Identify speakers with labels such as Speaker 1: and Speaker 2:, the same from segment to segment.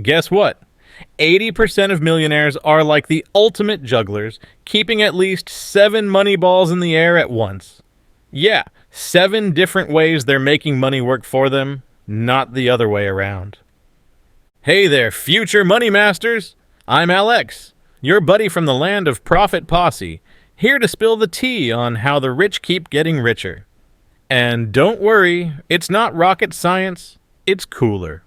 Speaker 1: Guess what? 80% of millionaires are like the ultimate jugglers, keeping at least 7 money balls in the air at once. Yeah, 7 different ways they're making money work for them, not the other way around. Hey there, future money masters! I'm Alex, your buddy from the land of Profit Posse, here to spill the tea on how the rich keep getting richer. And don't worry, it's not rocket science, it's cooler.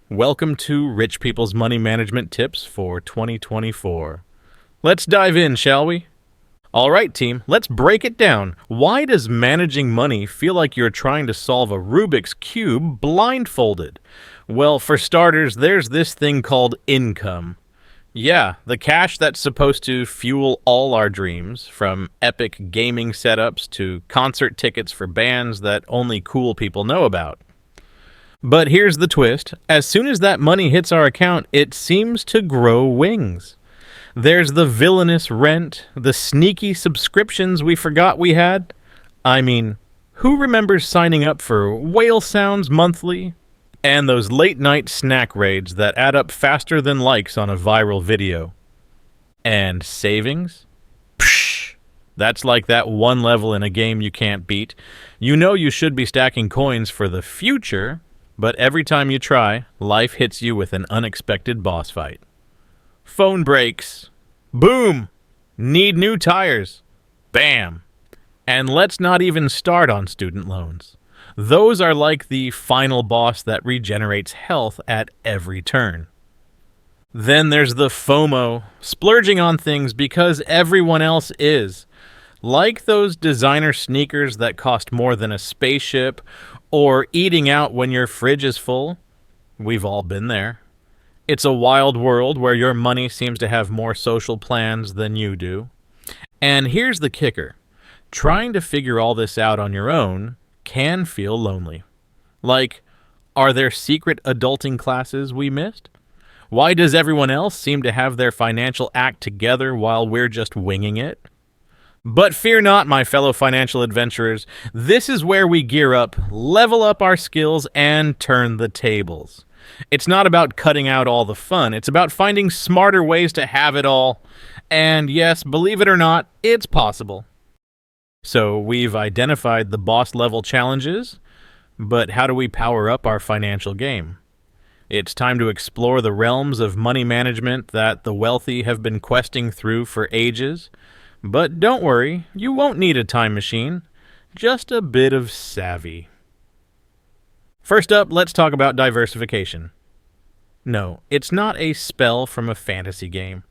Speaker 1: Welcome to Rich People's Money Management Tips for 2024. Let's dive in, shall we? All right, team, let's break it down. Why does managing money feel like you're trying to solve a Rubik's Cube blindfolded? Well, for starters, there's this thing called income. Yeah, the cash that's supposed to fuel all our dreams, from epic gaming setups to concert tickets for bands that only cool people know about. But here's the twist. As soon as that money hits our account, it seems to grow wings. There's the villainous rent, the sneaky subscriptions we forgot we had. I mean, who remembers signing up for whale sounds monthly? And those late-night snack raids that add up faster than likes on a viral video. And savings? Psh! That's like that one level in a game you can't beat. You know you should be stacking coins for the future, but every time you try, life hits you with an unexpected boss fight. Phone breaks. Boom! Need new tires. Bam! And let's not even start on student loans. Those are like the final boss that regenerates health at every turn. Then there's the FOMO, splurging on things because everyone else is. Like those designer sneakers that cost more than a spaceship, or eating out when your fridge is full. We've all been there. It's a wild world where your money seems to have more social plans than you do. And here's the kicker. Trying to figure all this out on your own can feel lonely. Like, are there secret adulting classes we missed? Why does everyone else seem to have their financial act together while we're just winging it? But fear not, my fellow financial adventurers. This is where we gear up, level up our skills, and turn the tables. It's not about cutting out all the fun. It's about finding smarter ways to have it all. And yes, believe it or not, it's possible. So we've identified the boss level challenges, but how do we power up our financial game? It's time to explore the realms of money management that the wealthy have been questing through for ages. But don't worry, you won't need a time machine, just a bit of savvy. First up, let's talk about diversification. No, it's not a spell from a fantasy game.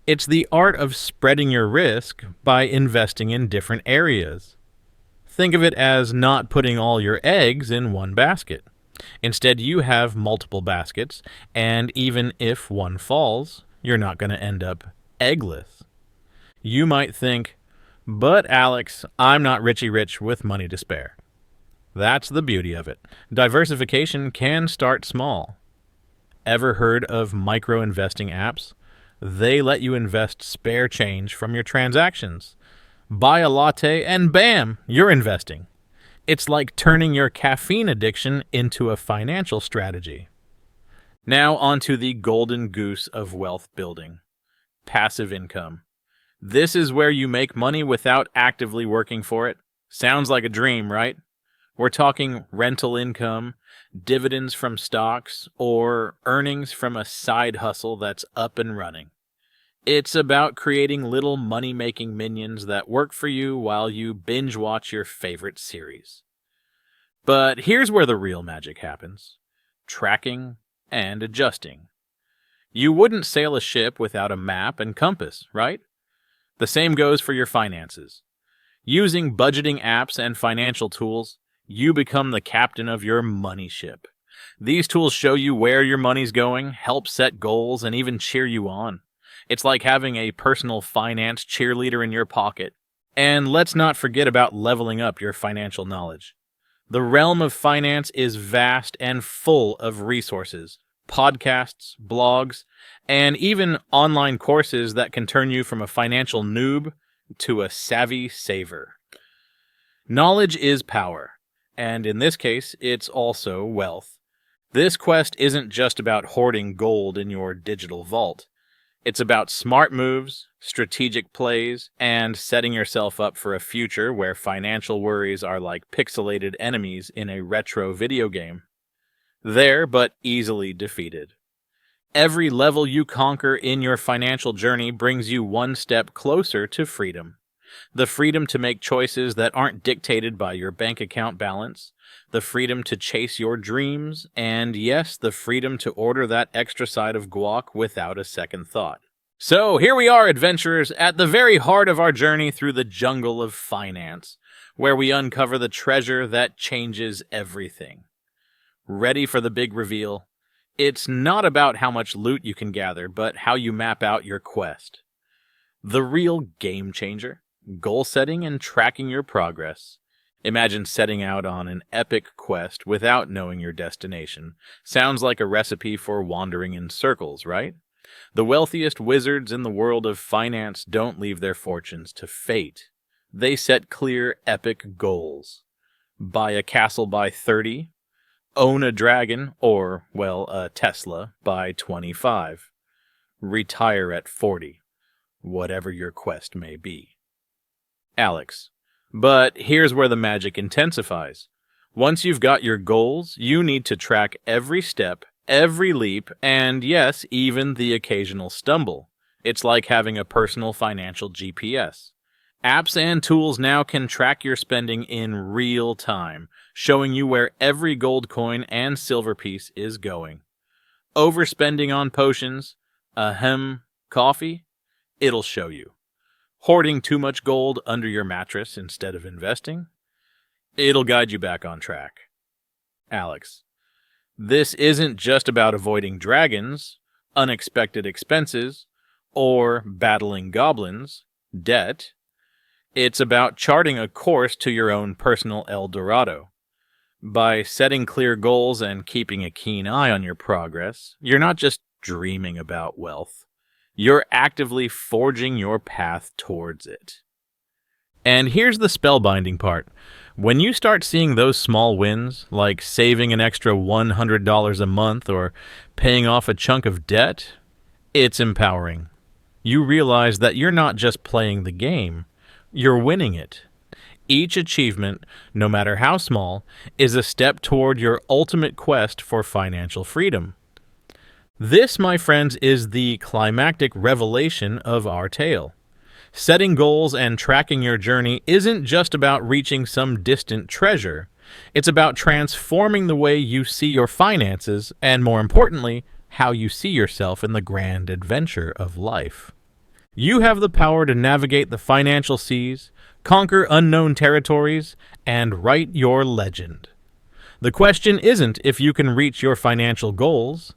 Speaker 1: It's the art of spreading your risk by investing in different areas. Think of it as not putting all your eggs in one basket. Instead, you have multiple baskets, and even if one falls, you're not going to end up eggless. You might think, but Alex, I'm not Richie Rich with money to spare. That's the beauty of it. Diversification can start small. Ever heard of micro-investing apps? They let you invest spare change from your transactions. Buy a latte and bam, you're investing. It's like turning your caffeine addiction into a financial strategy. Now onto the golden goose of wealth building. Passive income. This is where you make money without actively working for it. Sounds like a dream, right? We're talking rental income, dividends from stocks, or earnings from a side hustle that's up and running. It's about creating little money-making minions that work for you while you binge-watch your favorite series. But here's where the real magic happens. Tracking and adjusting. You wouldn't sail a ship without a map and compass, right? The same goes for your finances. Using budgeting apps and financial tools, you become the captain of your money ship. These tools show you where your money's going, help set goals, and even cheer you on. It's like having a personal finance cheerleader in your pocket. And let's not forget about leveling up your financial knowledge. The realm of finance is vast and full of resources, podcasts, blogs, and even online courses that can turn you from a financial noob to a savvy saver. Knowledge is power, and in this case, it's also wealth. This quest isn't just about hoarding gold in your digital vault. It's about smart moves, strategic plays, and setting yourself up for a future where financial worries are like pixelated enemies in a retro video game. There, but easily defeated. Every level you conquer in your financial journey brings you one step closer to freedom. The freedom to make choices that aren't dictated by your bank account balance, the freedom to chase your dreams, and yes, the freedom to order that extra side of guac without a second thought. So here we are, adventurers, at the very heart of our journey through the jungle of finance, where we uncover the treasure that changes everything. Ready for the big reveal? It's not about how much loot you can gather, but how you map out your quest. The real game changer. Goal setting and tracking your progress. Imagine setting out on an epic quest without knowing your destination. Sounds like a recipe for wandering in circles, right? The wealthiest wizards in the world of finance don't leave their fortunes to fate. They set clear, epic goals. Buy a castle by 30, own a dragon, or, well, a Tesla, by 25. Retire at 40, whatever your quest may be. Alex. But here's where the magic intensifies. Once you've got your goals, you need to track every step, every leap, and yes, even the occasional stumble. It's like having a personal financial GPS. Apps and tools now can track your spending in real time, showing you where every gold coin and silver piece is going. Overspending on potions, coffee, it'll show you. Hoarding too much gold under your mattress instead of investing? It'll guide you back on track. Alex. This isn't just about avoiding dragons, unexpected expenses, or battling goblins, debt. It's about charting a course to your own personal El Dorado. By setting clear goals and keeping a keen eye on your progress, you're not just dreaming about wealth. You're actively forging your path towards it. And here's the spellbinding part. When you start seeing those small wins, like saving an extra $100 a month or paying off a chunk of debt, it's empowering. You realize that you're not just playing the game, you're winning it. Each achievement, no matter how small, is a step toward your ultimate quest for financial freedom. This, my friends, is the climactic revelation of our tale. Setting goals and tracking your journey isn't just about reaching some distant treasure. It's about transforming the way you see your finances and, more importantly, how you see yourself in the grand adventure of life. You have the power to navigate the financial seas, conquer unknown territories, and write your legend. The question isn't if you can reach your financial goals.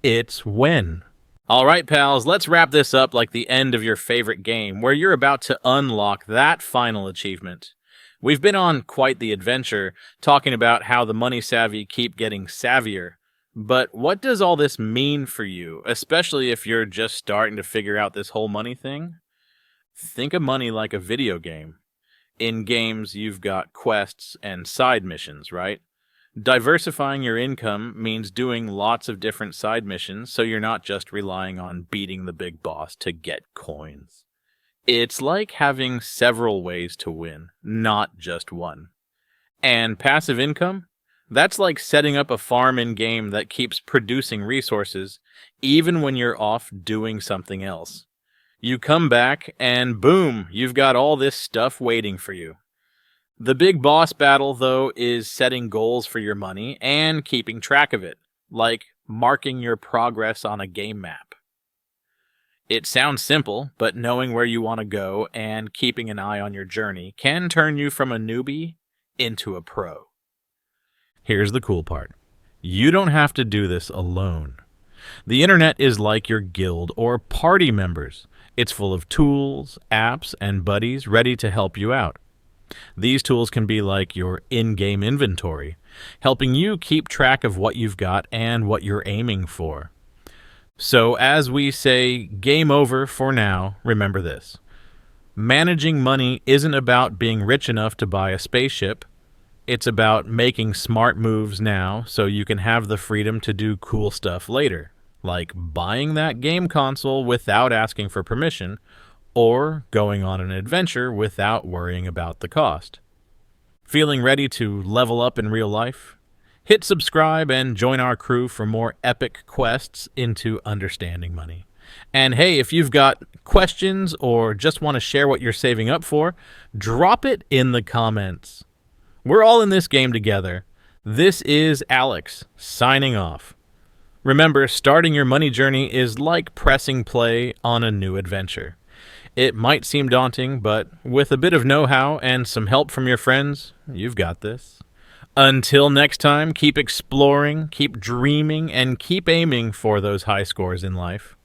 Speaker 1: It's when. All right, pals, let's wrap this up like the end of your favorite game, where you're about to unlock that final achievement. We've been on quite the adventure, talking about how the money savvy keep getting savvier. But what does all this mean for you, especially if you're just starting to figure out this whole money thing? Think of money like a video game. In games, you've got quests and side missions, right? Diversifying your income means doing lots of different side missions so you're not just relying on beating the big boss to get coins. It's like having several ways to win, not just one. And passive income? That's like setting up a farm in-game that keeps producing resources even when you're off doing something else. You come back and boom, you've got all this stuff waiting for you. The big boss battle, though, is setting goals for your money and keeping track of it, like marking your progress on a game map. It sounds simple, but knowing where you want to go and keeping an eye on your journey can turn you from a newbie into a pro. Here's the cool part. You don't have to do this alone. The internet is like your guild or party members. It's full of tools, apps, and buddies ready to help you out. These tools can be like your in-game inventory, helping you keep track of what you've got and what you're aiming for. So as we say game over for now, remember this. Managing money isn't about being rich enough to buy a spaceship. It's about making smart moves now so you can have the freedom to do cool stuff later, like buying that game console without asking for permission, or going on an adventure without worrying about the cost. Feeling ready to level up in real life? Hit subscribe and join our crew for more epic quests into understanding money. And hey, if you've got questions or just want to share what you're saving up for, drop it in the comments. We're all in this game together. This is Alex, signing off. Remember, starting your money journey is like pressing play on a new adventure. It might seem daunting, but with a bit of know-how and some help from your friends, you've got this. Until next time, keep exploring, keep dreaming, and keep aiming for those high scores in life.